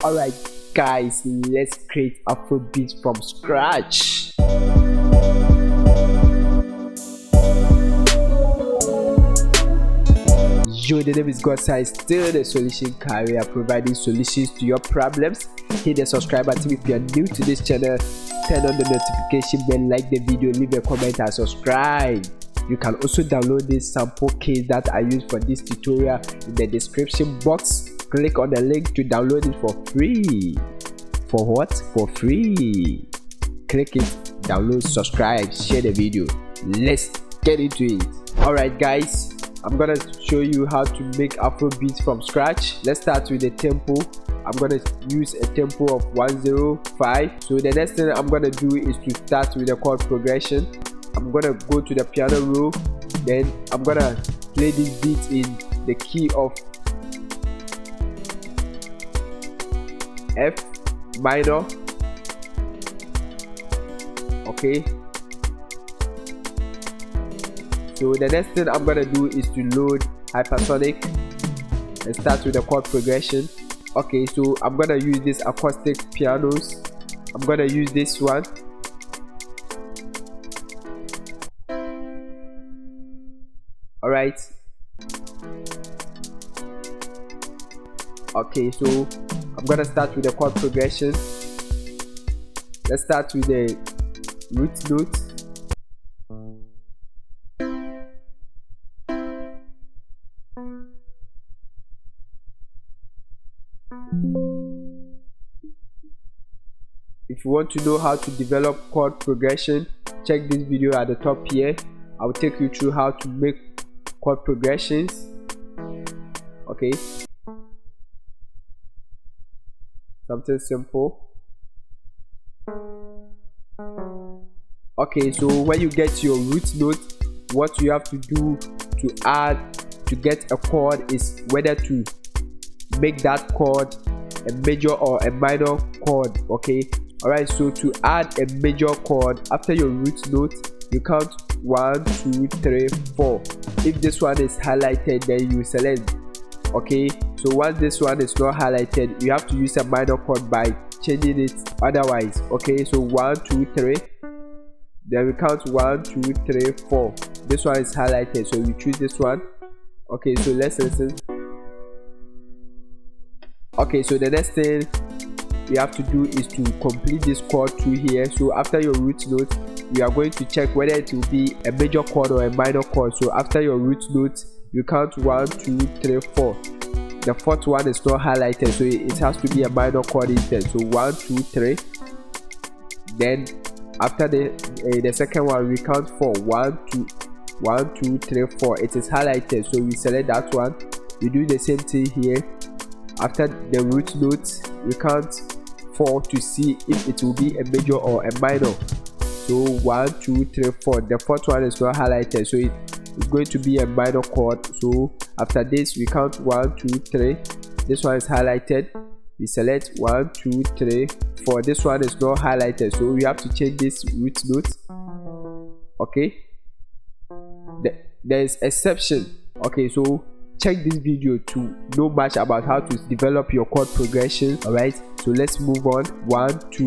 Alright guys, let's create afrobeat from scratch. Yo, the name is God's still the solution carrier, providing solutions to your problems. Hit the subscribe button if you are new to this channel. Turn on the notification bell, like the video, leave a comment and subscribe. You can also download this sample case that I use for this tutorial in the description box. Click on the link to download it for free. For what? For free. Click it, download, subscribe, share the video. Let's get into it. Alright guys, I'm gonna show you how to make afrobeat from scratch. Let's start with the tempo. I'm gonna use a tempo of 105. So the next thing I'm gonna do is to start with the chord progression. I'm gonna go to the piano roll, then I'm gonna play this beat in the key of F minor. Okay, so the next thing I'm gonna do is to load hypersonic and start with the chord progression. Okay, so I'm gonna use this acoustic pianos. I'm gonna use this one. Alright, okay, so I'm gonna start with the chord progression. Let's start with the root note. If you want to know how to develop chord progression, check this video at the top here. I'll take you through how to make chord progressions. Okay, something simple. Okay, so when you get your root note, what you have to do to add to get a chord is whether to make that chord a major or a minor chord. Okay, alright, so to add a major chord after your root note, you count 1 2 3 4. If this one is highlighted, then you select. Okay, so once this one is not highlighted, you have to use a minor chord by changing it otherwise. Okay, so 1 2 3, then we count 1 2 3 4. This one is highlighted, so we choose this one. Okay, so let's listen. Okay, so the next thing you have to do is to complete this chord through here. So after your root note, you are going to check whether it will be a major chord or a minor chord. So after your root note, you count 1 2 3 4. The fourth one is not highlighted, so it has to be a minor chord instead. So 1 2 3. Then after the second one, we count 4. 1 2 3 4. It is highlighted, so we select that one. We do the same thing here. After the root note, we count 4 to see if it will be a major or a minor. So 1 2 3 4. The fourth one is not highlighted, so it's going to be a minor chord. So after this, we count 1 2 3. This one is highlighted. We select 1 2 3 4. This one is not highlighted, so we have to change this root note. Okay, there is exception. Okay, so check this video to know much about how to develop your chord progression. Alright, so let's move on. 1 2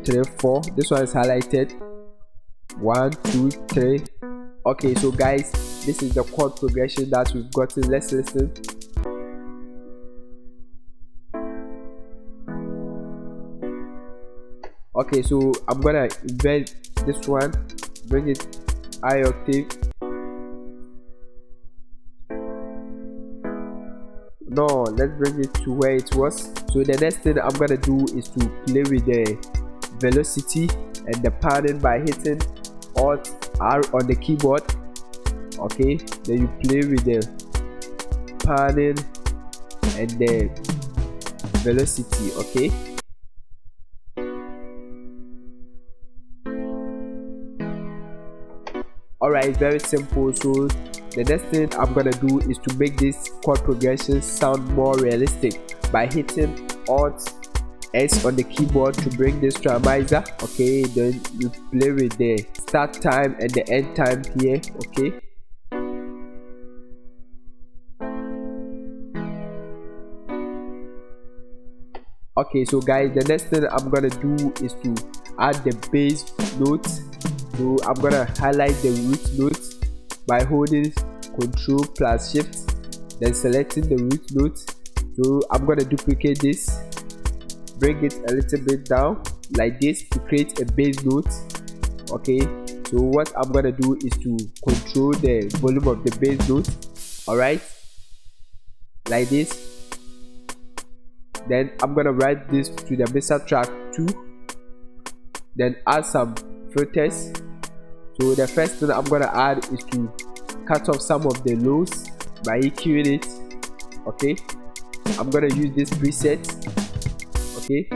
3 4. This one is highlighted. 1 2 3. Okay, so guys, this is the chord progression that we've gotten. Let's listen. Okay, so I'm gonna invert this one, bring it high octave. No, let's bring it to where it was. So the next thing I'm gonna do is to play with the velocity and the panning by hitting Alt R on the keyboard. Okay, then you play with the panning and the velocity. Okay, alright, very simple. So the next thing I'm gonna do is to make this chord progression sound more realistic by hitting Alt S on the keyboard to bring this to a miser. Okay, then you play with the start time and the end time here. Okay, Okay, so guys, the next thing I'm gonna do is to add the bass note. So I'm gonna highlight the root note by holding Ctrl plus Shift, then selecting the root note. So I'm gonna duplicate this, bring it a little bit down like this to create a bass note. Okay, so what I'm gonna do is to control the volume of the bass note. Alright, like this. Then I'm gonna write this to the mixer track 2, then add some filters. So the first thing I'm gonna add is to cut off some of the lows by EQing it. Okay, I'm gonna use this preset. Okay,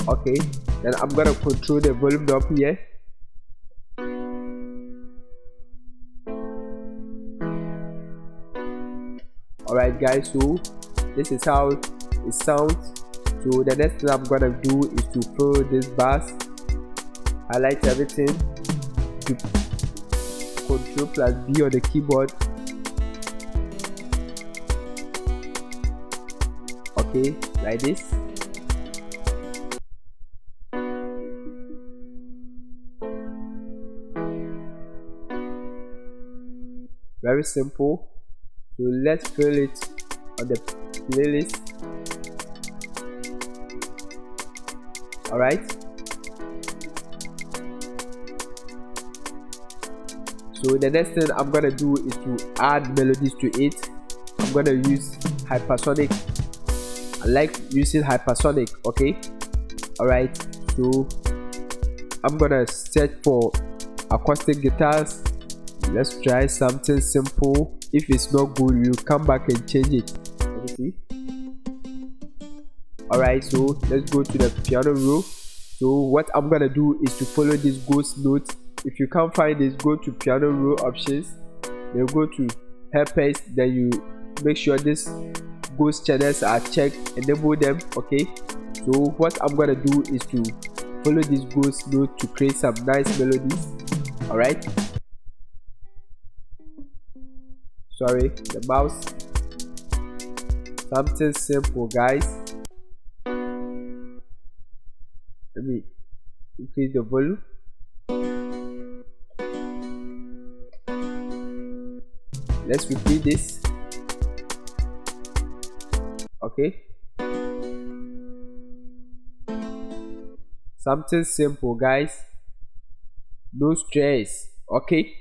okay, then I'm gonna control the volume knob here. Alright guys, so this is how it sounds. So the next thing I'm gonna do is to fill this bass, highlight everything, to Ctrl plus B on the keyboard. Okay, like this. Very simple. So let's fill it on the playlist. Alright, so the next thing I'm gonna do is to add melodies to it. I'm gonna use hypersonic. I like using hypersonic. Okay, alright, so I'm gonna search for acoustic guitars. Let's try something simple. If it's not good, you come back and change it. Let me see. Alright, so let's go to the piano roll. So what I'm gonna do is to follow this ghost note. If you can't find this, go to piano roll options, then go to helpers, then you make sure this ghost channels are checked, enable them. Okay, so what I'm gonna do is to follow this ghost note to create some nice melodies. Alright, sorry, the mouse. Something simple, guys. Let me increase the volume. Let's repeat this. Okay, something simple, guys, no stress. Okay,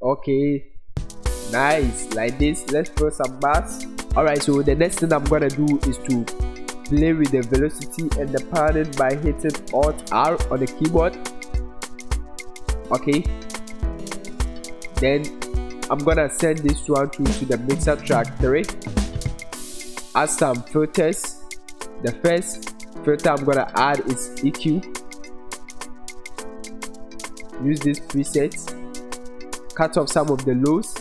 okay, nice, like this. Let's throw some bass. Alright, so the next thing I'm gonna do is to play with the velocity and the padding by hitting Alt R on the keyboard. Okay, then I'm gonna send this one to the mixer track 3. Add some filters. The first filter I'm gonna add is EQ. Use this preset. Cut off some of the lows.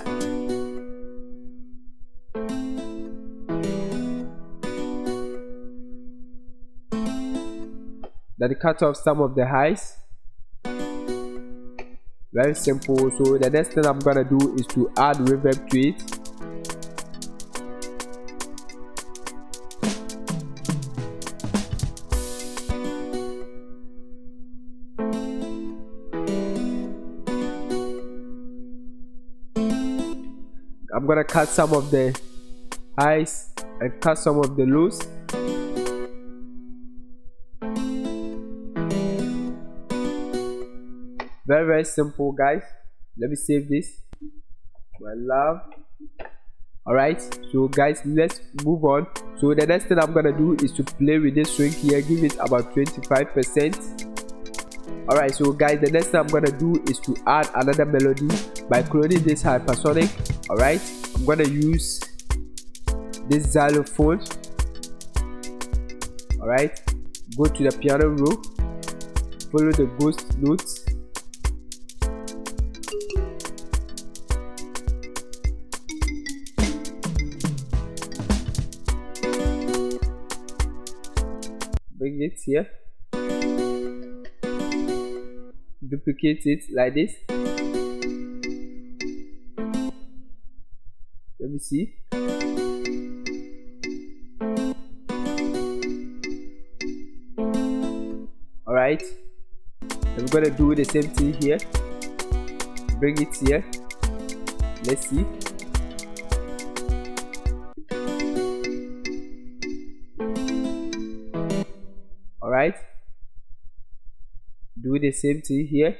Then cut off some of the highs. Very simple. So the next thing I'm gonna do is to add reverb to it. I'm gonna cut some of the highs and cut some of the lows. Very simple, guys. Let me save this. My love. Alright, so guys, let's move on. So the next thing I'm gonna do is to play with this swing here. Give it about 25%. Alright, so guys, the next thing I'm gonna do is to add another melody by cloning this hypersonic. Alright, I'm gonna use this xylophone. Alright, go to the piano roll, follow the ghost notes. bring it here, duplicate it like this. Let me see. Alright, I'm gonna do the same thing here. Bring it here. Let's see. Alright, do the same thing here.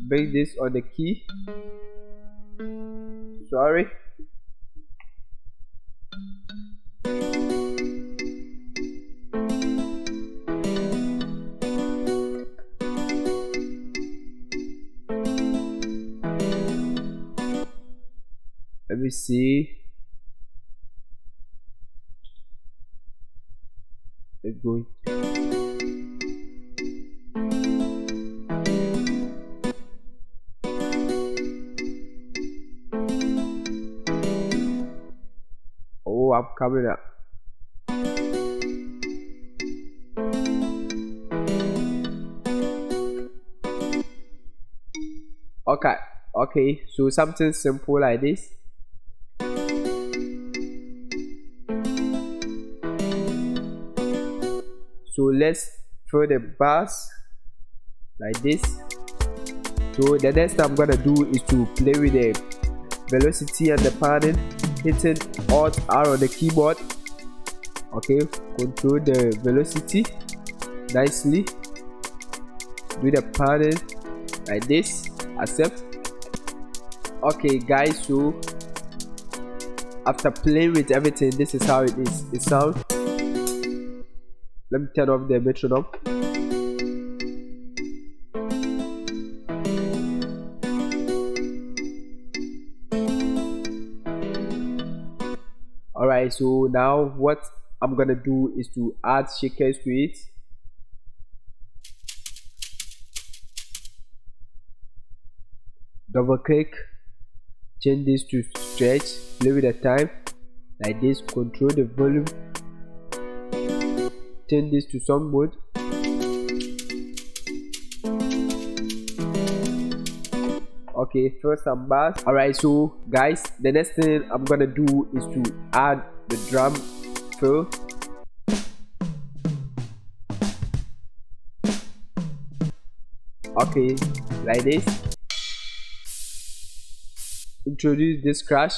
Bring this on the key. Sorry. Let me see. Let's go. Oh, I'm coming up. Okay, so something simple like this. So let's fill the bars like this. So the next thing I'm gonna do is to play with the velocity and the padding, hitting Alt R on the keyboard. Okay, control the velocity nicely. Do the padding like this. Accept. Okay guys, so after playing with everything, this is how it is. It sounds. Let me turn off the metronome. Alright, so now what I'm gonna do is to add shakers to it. Double click, change this to stretch, play with the time like this, control the volume, change this to song mode. Okay, first some bass. Alright, so guys, the next thing I'm gonna do is to add the drum fill. Okay, like this. Introduce this crash.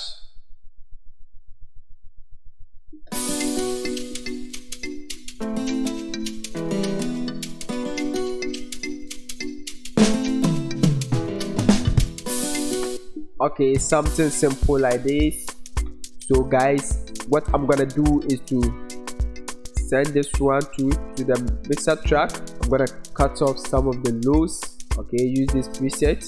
Okay, something simple like this. So guys, what I'm gonna do is to send this one to the mixer track. I'm gonna cut off some of the lows. Okay, use this preset.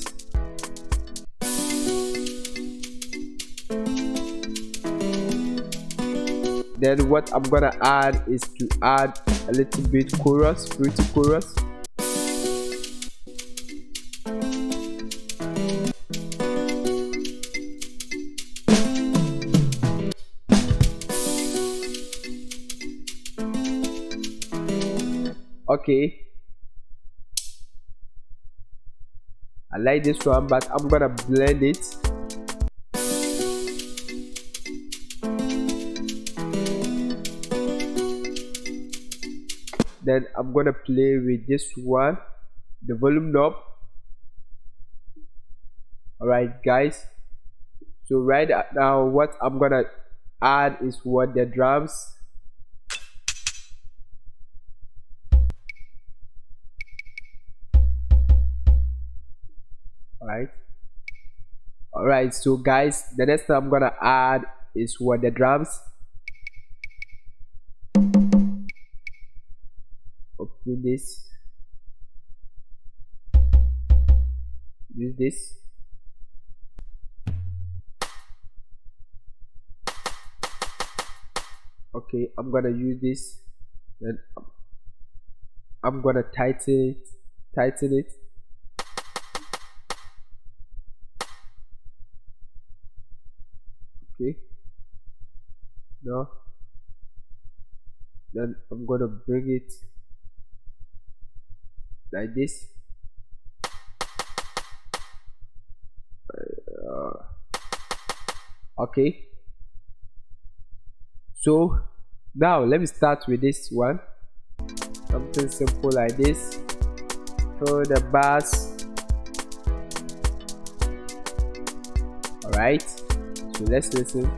Then what I'm gonna add is to add a little bit chorus, fruity chorus. Okay, I like this one, but I'm gonna blend it. Then I'm gonna play with this one, the volume knob. Alright guys, so right now what I'm gonna add is what the drums. Alright, so guys, the next thing I'm gonna add is what the drums. Open this, use this. Okay, I'm gonna use this, then I'm gonna tighten it. No, then I'm gonna bring it like this. Okay, so now let me start with this one, something simple like this. Throw the bass. All right, so let's listen.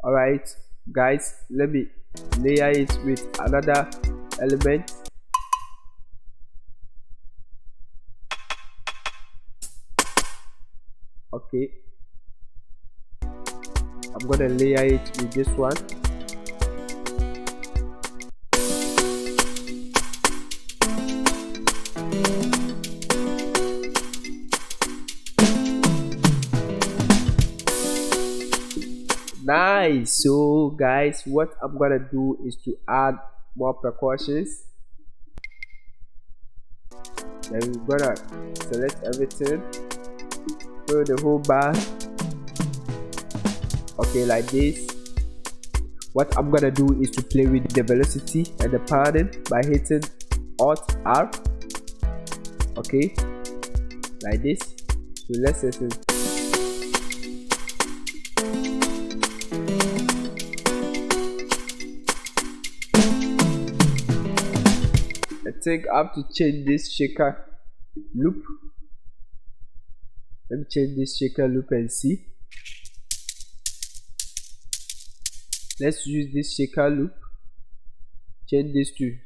Alright guys, let me layer it with another element. Okay, I'm gonna layer it with this one. Nice. So guys, what I'm gonna do is to add more percussions. Then we're gonna select everything, throw the whole bar. Okay, like this. What I'm gonna do is to play with the velocity and the padding by hitting Alt R. Okay, like this. So let's listen. I think I have to change this shaker loop. Let me change this shaker loop and see. Let's use this shaker loop. Change this to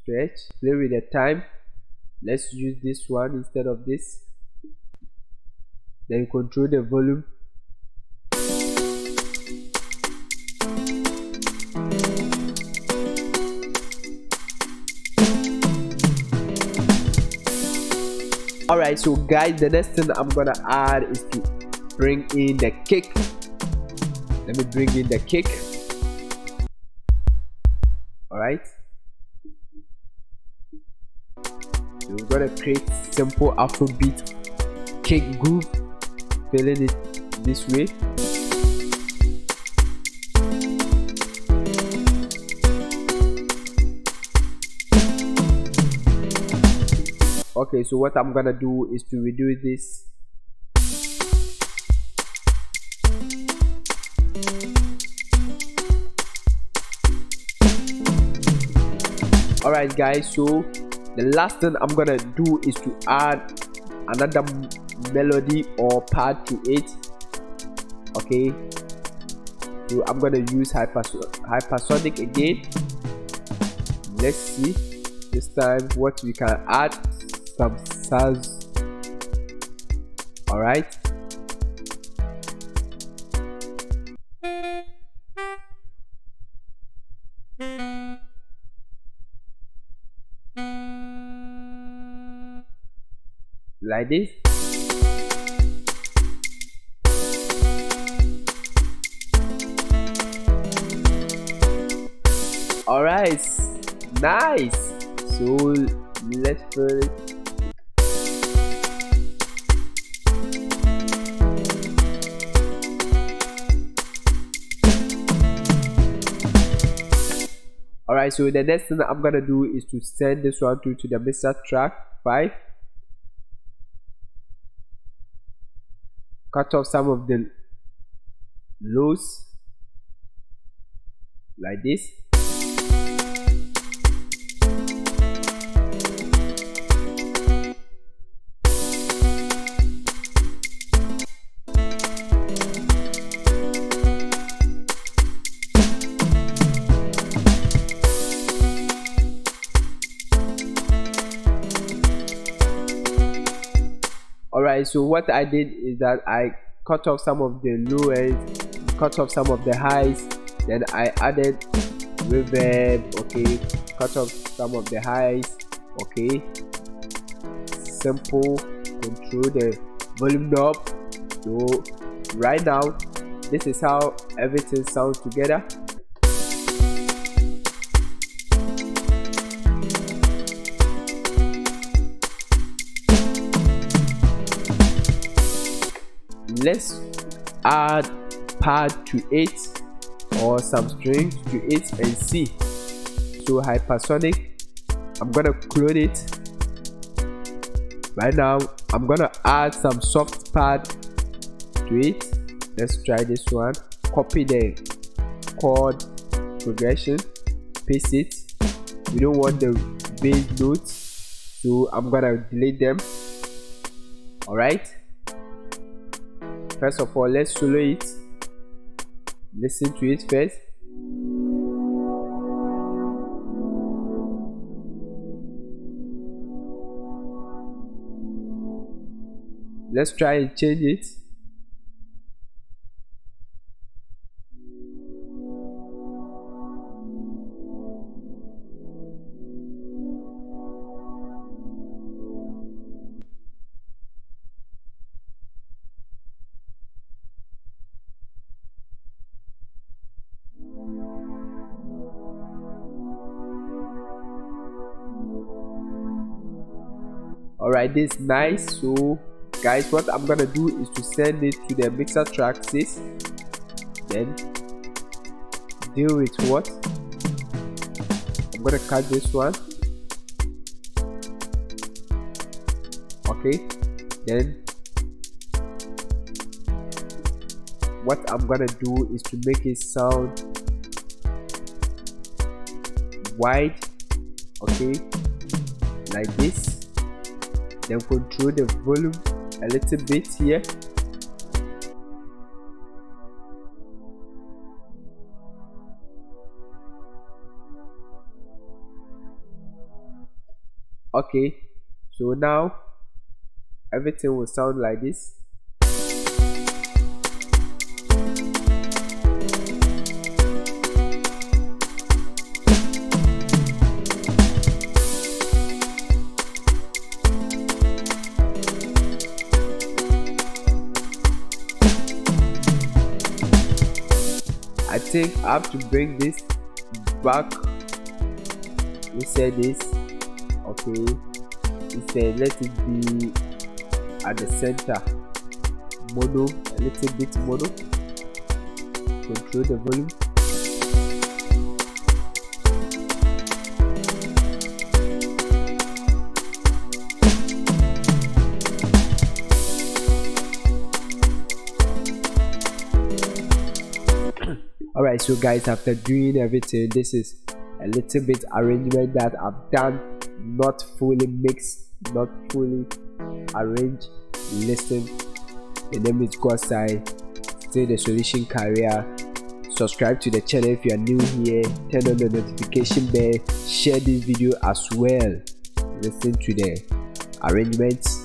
stretch. Play with the time. Let's use this one instead of this. Then control the volume. Alright, so guys, the next thing I'm gonna add is to bring in the kick. Let me bring in the kick. Alright, so we're gonna create simple afrobeat kick groove, filling it this way. Okay, so what I'm gonna do is to redo this. Alright guys, so the last thing I'm gonna do is to add another melody or pad to it. Okay, so I'm gonna use hypersonic again. Let's see this time what we can add. Some saws. Alright, like this. Alright, nice. So let's put it. Alright, so the next thing I'm gonna do is to send this one to the mixer track 5. Cut off some of the lows like this. Alright, so what I did is that I cut off some of the low ends, cut off some of the highs, then I added reverb. Okay, cut off some of the highs. Okay, simple. Control the volume knob. So right now, this is how everything sounds together. Let's add pad to it or some strings to it and see. So hypersonic, I'm gonna clone it. Right now I'm gonna add some soft pad to it. Let's try this one. Copy the chord progression, paste it. We don't want the bass notes, so I'm gonna delete them. Alright, first of all, let's solo it. Listen to it first. Let's try and change it. Alright, this is nice. So guys, what I'm gonna do is to send it to the mixer track 6, then deal with what I'm gonna cut this one. Okay, then what I'm gonna do is to make it sound wide, okay, like this. Then control the volume a little bit here. Okay, so now everything will sound like this. I think I have to bring this back. We said this, okay, instead let it be at the center, mono, a little bit mono. Control the volume. Alright, so guys, after doing everything, this is a little bit arrangement that I've done, not fully mixed, not fully arranged. Listen, the name is God's-Eye, still the solution career. Subscribe to the channel if you are new here, turn on the notification bell, share this video as well. Listen to the arrangements.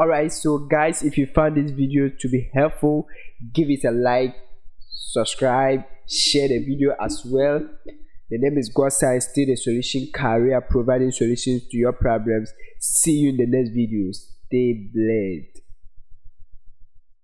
Alright, so guys, if you found this video to be helpful, give it a like, subscribe, share the video as well. The name is Godsa, still the solution career, providing solutions to your problems. See you in the next video. Stay blessed.